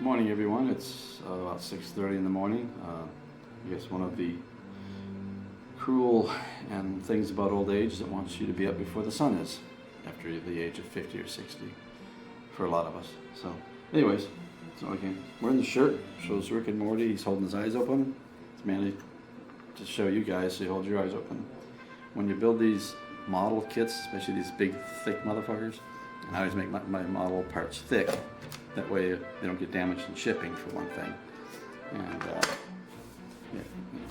Morning, everyone. It's about 6:30 in the morning. I guess one of the cruel and things about old age that wants you to be up before the sun is, after the age of 50 or 60, for a lot of us. So, anyways, so okay, wearing the shirt shows Rick and Morty. He's holding his eyes open. It's mainly to show you guys so you hold your eyes open. When you build these model kits, especially these big, thick motherfuckers, and I always make my model parts thick. That way they don't get damaged in shipping, for one thing. And yeah,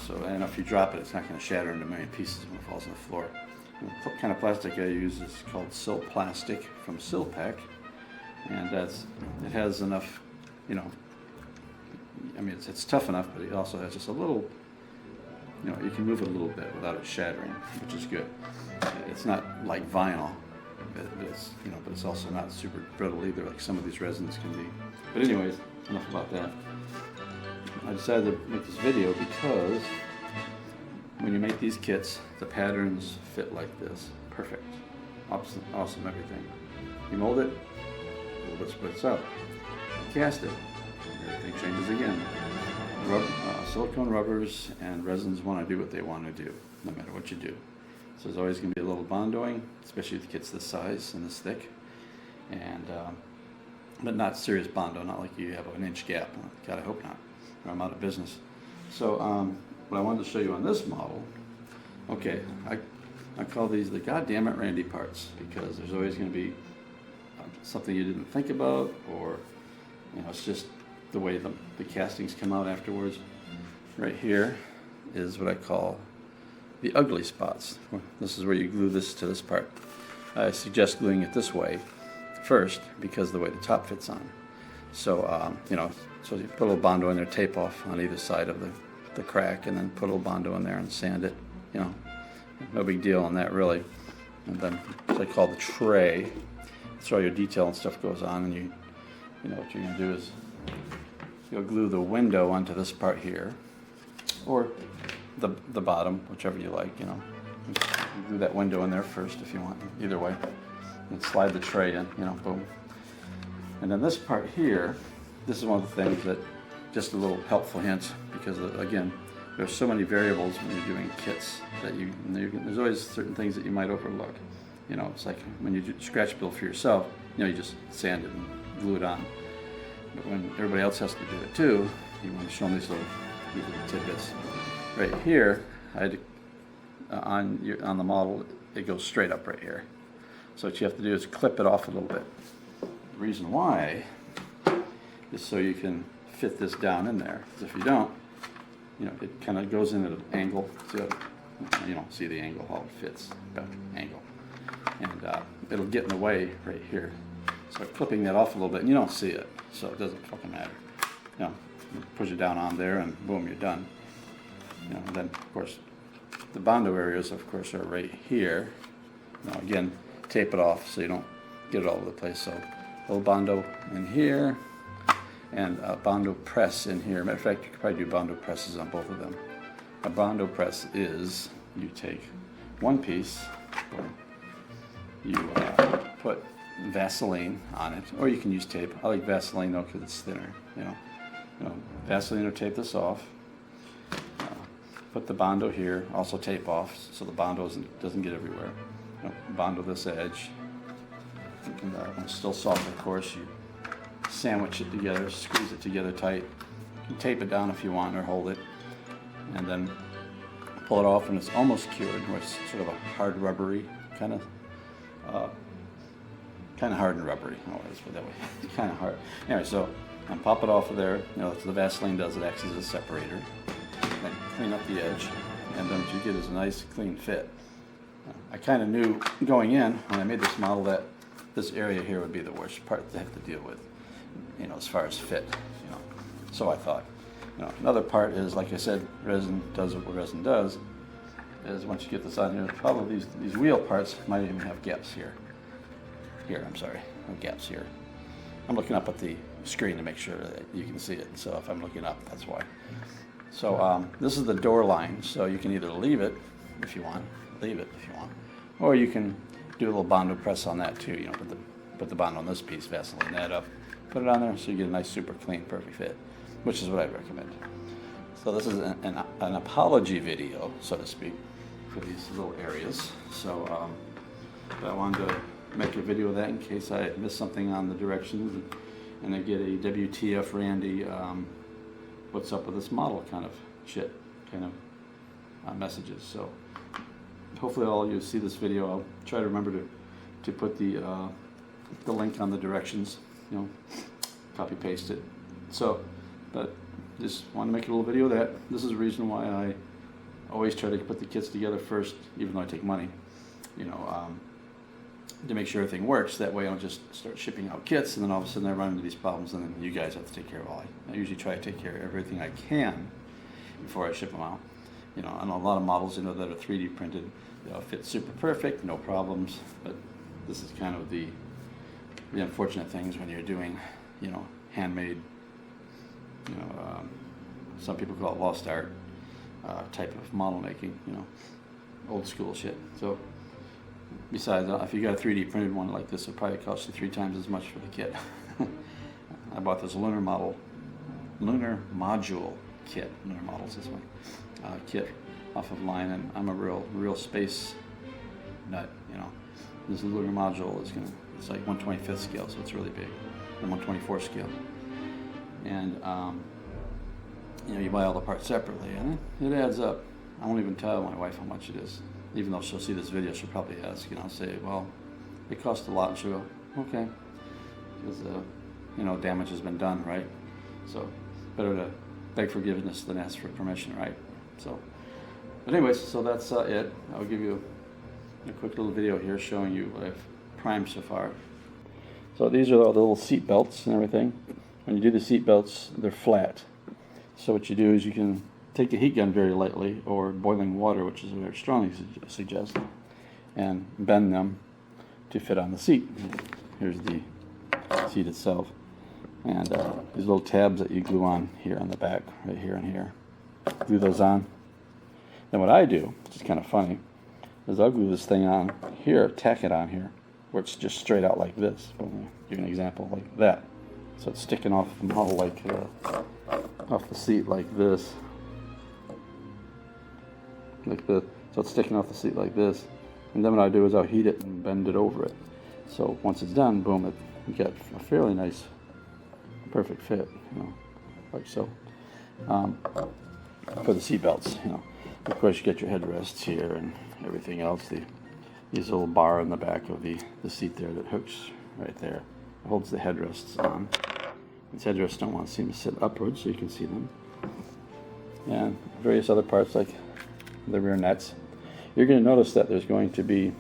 so and if you drop it, it's not going to shatter into a million pieces when it falls on the floor. And the kind of plastic I use is called Silplastic from Silpac, and it has enough, you know. I mean, it's tough enough, but it also has just a little. You know, you can move it a little bit without it shattering, which is good. It's not like vinyl. But it's also not super brittle either, like some of these resins can be. But anyways, enough about that. I decided to make this video because when you make these kits, the patterns fit like this. Perfect. Awesome everything. You mold it, a little bit splits out. You cast it, everything changes again. Silicone rubbers and resins want to do what they want to do, no matter what you do. So there's always going to be a little bondoing, especially if the kit's this size and this thick, and but not serious bondo, not like you have an inch gap. God, I hope not, or I'm out of business. So what I wanted to show you on this model, okay, I call these the goddamn it Randy parts, because there's always going to be something you didn't think about, or it's just the way the castings come out afterwards. Right here is what I call the ugly spots. This is where you glue this to this part. I suggest gluing it this way first because of the way the top fits on. So, so you put a little Bondo in there, tape off on either side of the crack, and then put a little Bondo in there and sand it. No big deal on that really. And then what I call the tray. That's where all your detail and stuff goes on, and you know what you're gonna do is you'll glue the window onto this part here, or the bottom, whichever you like, You glue that window in there first if you want, either way. And slide the tray in, boom. And then this part here, this is one of the things that, just a little helpful hint, because again, there's so many variables when you're doing kits that there's always certain things that you might overlook. It's like when you do scratch build for yourself, you just sand it and glue it on. But when everybody else has to do it too, you want to show them these little tidbits. Right here, I had to, on the model, it goes straight up right here. So what you have to do is clip it off a little bit. The reason why is so you can fit this down in there. Because if you don't, it kind of goes in at an angle. So you don't see the angle, how it fits, but angle. And it'll get in the way right here. So clipping that off a little bit, and you don't see it, so it doesn't fucking matter. Push it down on there, and boom, you're done. And then of course the Bondo areas, of course, are right here. Again, tape it off so you don't get it all over the place. So a little Bondo in here, and a Bondo press in here. Matter of fact, you could probably do Bondo presses on both of them. A Bondo press is, you take one piece, you put Vaseline on it, or you can use tape. I like Vaseline though because it's thinner. Vaseline or tape this off. Put the Bondo here, also tape off so the Bondo doesn't get everywhere. Bondo this edge. And it's still soft, of course. You sandwich it together, squeeze it together tight. You can tape it down if you want, or hold it, and then pull it off, and it's almost cured, where it's sort of a hard rubbery kind of hard and rubbery. Oh, let's put it that way. Kind of hard. Anyway, so and pop it off of there. So the Vaseline does, it acts as a separator. Then clean up the edge, and then what you get is a nice clean fit. I kind of knew going in when I made this model that this area here would be the worst part to have to deal with, as far as fit. So I thought. Another part is, like I said, resin does what resin does. Is once you get this on here, probably these wheel parts might even have gaps here. I'm sorry, no gaps here. I'm looking up at the screen to make sure that you can see it. So if I'm looking up, that's why. So this is the door line. So you can either leave it if you want, or you can do a little Bondo press on that too. Put put the bond on this piece, Vaseline that up, put it on there, so you get a nice, super clean, perfect fit, which is what I recommend. So this is an apology video, so to speak, for these little areas. So I wanted to make a video of that in case I missed something on the directions, and I get a WTF Randy, what's up with this model kind of shit, kind of messages. So hopefully all you see this video. I'll try to remember to put the link on the directions, you know, copy paste it. So, but just want to make a little video of that. This is the reason why I always try to put the kits together first, even though I take money, you know, to make sure everything works. That way I don't just start shipping out kits and then all of a sudden I run into these problems and then you guys have to take care of all. I usually try to take care of everything I can before I ship them out. You know, I know a lot of models, you know, that are 3D printed, they'll fit super perfect, no problems, but this is kind of the unfortunate things when you're doing, you know, handmade, you know, some people call it lost art type of model making, you know, old school shit. So besides, if you got a 3D printed one like this, it'll probably cost you 3 times as much for the kit. I bought this lunar module kit, lunar models this one, kit off of line, and I'm a real space nut, you know. This lunar module is it's like 1/25th scale, so it's really big, and 1/24 scale. And you know, you buy all the parts separately, and it adds up. I won't even tell my wife how much it is. Even though she'll see this video, she'll probably ask, and I'll say, well, it costs a lot, and she'll go, okay, because you know, damage has been done, right? So better to beg forgiveness than ask for permission, right? So, but anyways, so that's it. I'll give you a quick little video here showing you what I've primed so far. So these are all the little seat belts and everything. When you do the seat belts, they're flat. So what you do is you can take a heat gun very lightly, or boiling water, which is what I strongly suggest, and bend them to fit on the seat. Here's the seat itself. And these little tabs that you glue on here on the back, right here and here. Glue those on. Then what I do, which is kind of funny, is I'll glue this thing on here, tack it on here, where it's just straight out like this. I'll give you an example like that. So it's sticking off the model like, off the seat like this. So it's sticking off the seat like this. And then what I do is I'll heat it and bend it over it. So once it's done, boom, you get a fairly nice, perfect fit, you know, like so. For the seat belts, you know. Of course, you get your headrests here and everything else. These little bar in the back of the seat there that hooks right there. It holds the headrests on. These headrests don't want to seem to sit upwards, so you can see them. And various other parts like the rear nets. You're going to notice that there's going to be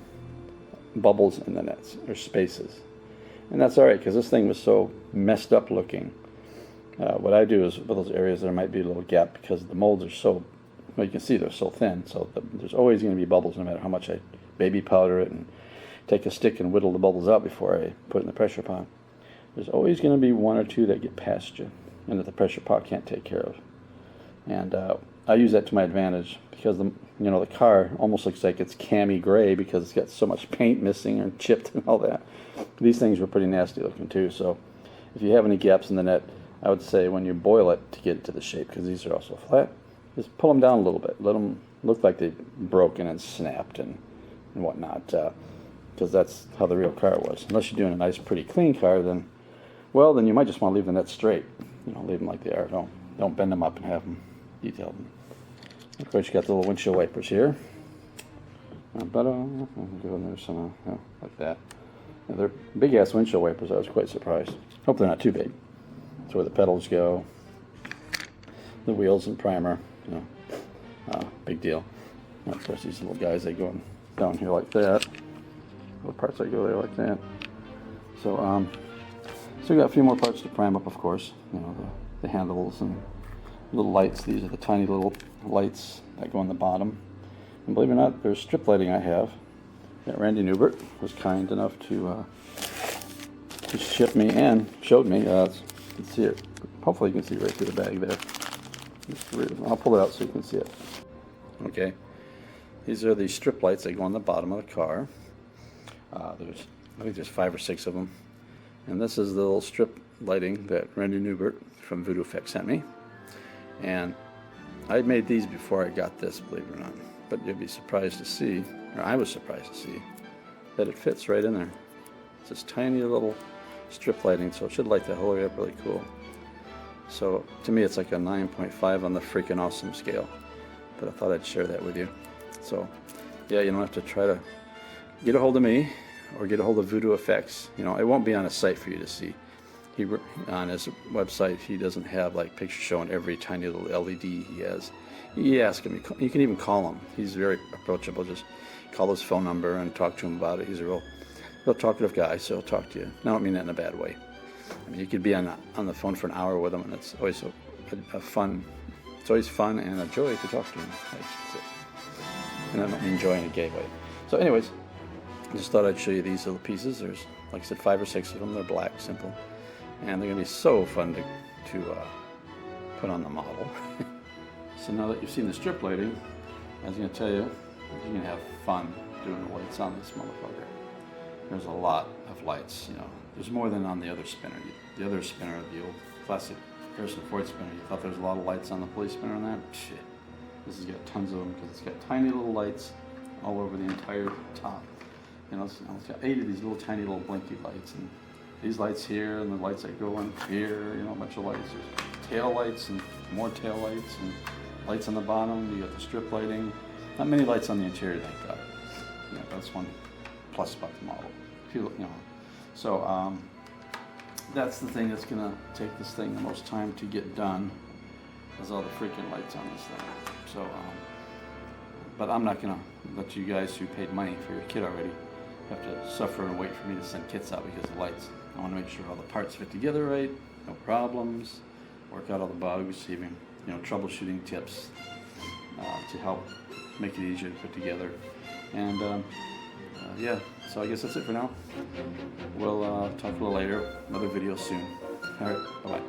bubbles in the nets, or spaces. And that's alright, because this thing was so messed up looking. What I do is, for those areas there might be a little gap, because the molds are so, well, you can see they're so thin, so there's always going to be bubbles no matter how much I baby powder it and take a stick and whittle the bubbles out before I put it in the pressure pot. There's always going to be 1 or 2 that get past you and that the pressure pot can't take care of. And I use that to my advantage, because the car almost looks like it's cami gray because it's got so much paint missing and chipped and all that. These things were pretty nasty looking too, so if you have any gaps in the net, I would say when you boil it to get into the shape, because these are also flat, just pull them down a little bit. Let them look like they've broken and snapped and whatnot, because that's how the real car was. Unless you're doing a nice, pretty clean car, then you might just want to leave the net straight. You know, leave them like they are. Don't bend them up and have them detailed. Of course, you got the little windshield wipers here. But there's some like that. Yeah, they're big ass windshield wipers. I was quite surprised. Hope they're not too big. That's where the pedals go. The wheels and primer. You know, big deal. And of course, these little guys, they go down here like that. Little parts that go there like that. So we got a few more parts to prime up, of course. You know, the handles and little lights. These are the tiny little lights that go on the bottom. And believe it or not, there's strip lighting I have that Randy Newbert was kind enough to ship me and showed me. You can see it. Hopefully you can see right through the bag there. I'll pull it out so you can see it. Okay. These are the strip lights that go on the bottom of the car. I think there's 5 or 6 of them. And this is the little strip lighting that Randy Newbert from Voodoo Effects sent me. And I made these before I got this, believe it or not. But you'd be surprised to see, or I was surprised to see, that it fits right in there. It's this tiny little strip lighting, so it should light the whole area up really cool. So to me it's like a 9.5 on the freaking awesome scale. But I thought I'd share that with you. So yeah, you don't have to try to get a hold of me or get a hold of Voodoo Effects. You know, it won't be on a site for you to see. On his website, he doesn't have like pictures showing every tiny little LED he has. You ask him, you can even call him. He's very approachable. Just call his phone number and talk to him about it. He's a real talkative guy, so he'll talk to you. I don't mean that in a bad way. I mean, you could be on the phone for an hour with him, and it's always a fun. It's always fun and a joy to talk to him. And I don't mean joy in a gay way. So, anyways, I just thought I'd show you these little pieces. There's, like I said, 5 or 6 of them. They're black, simple. And they're going to be so fun to put on the model. So now that you've seen the strip lighting, I was going to tell you, you're going to have fun doing the lights on this motherfucker. There's a lot of lights, you know. There's more than on the other spinner. The other spinner, the old classic Harrison Ford spinner, you thought there was a lot of lights on the police spinner on that? Shit. This has got tons of them because it's got tiny little lights all over the entire top. You know, it's got 8 of these little tiny little blinky lights, and these lights here, and the lights that go in here, you know, a bunch of lights. There's tail lights and more tail lights, and lights on the bottom. You got the strip lighting. Not many lights on the interior, thank God. Yeah, that's one plus about the model. If you look, you know. So that's the thing that's gonna take this thing the most time to get done, is all the freaking lights on this thing. So, but I'm not gonna let you guys who paid money for your kit already have to suffer and wait for me to send kits out because of lights. I want to make sure all the parts fit together right, no problems, work out all the bugs, even, you know, troubleshooting tips to help make it easier to put together. And yeah, so I guess that's it for now. We'll talk a little later, another video soon. All right, bye-bye.